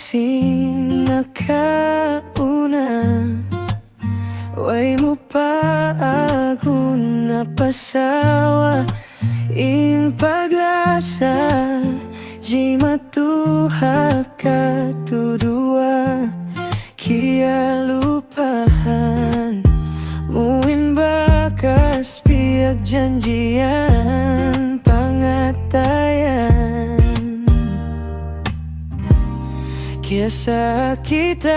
kasing nakauna, way mo pa ako napasawa. In paglasa, di matuha ka tudua, kia lupahan. Muin bakas piag janjian pangatayan. Kia sakitan,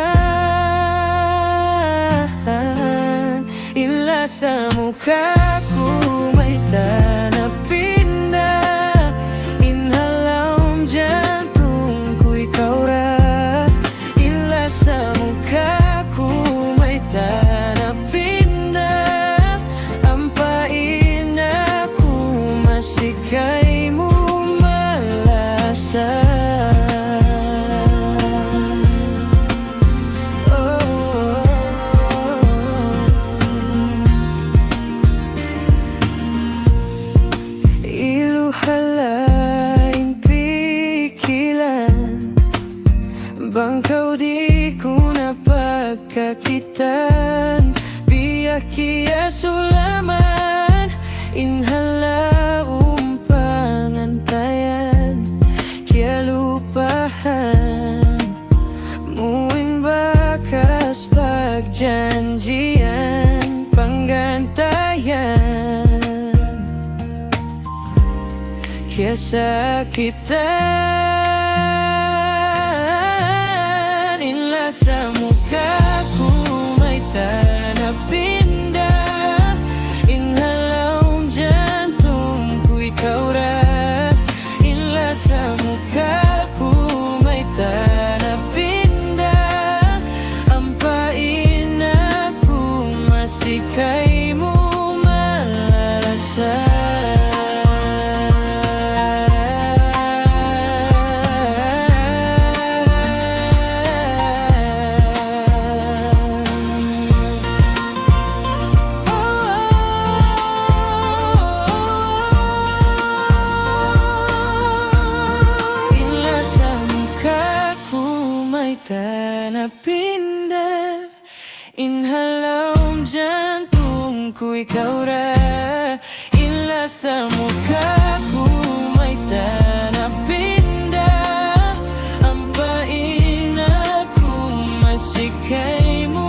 ila sa mukaku may tanah pindah. Inhalam jantungku ikaw ra, ila sa mukaku may tanah pindah. Ampain aku masih kaimu malasa. Halain pikiran, bangkau di ku napagkakitan. Biyak kia sulaman, inhala umpangantayan, kia lupahan. Muin bakas pagjanjian panggantayan. Kia sakitan, ila sa mukaku may tanah pindah. Inhalam jantungku ikaw ra, ila sa mukaku may tanah pindah. Ampain aku masih kaimu malasa. Tanah pindah, inhalam jantungku ikaw ra, ila sa mukaku may tanah pindah. Ampain aku masih kaimu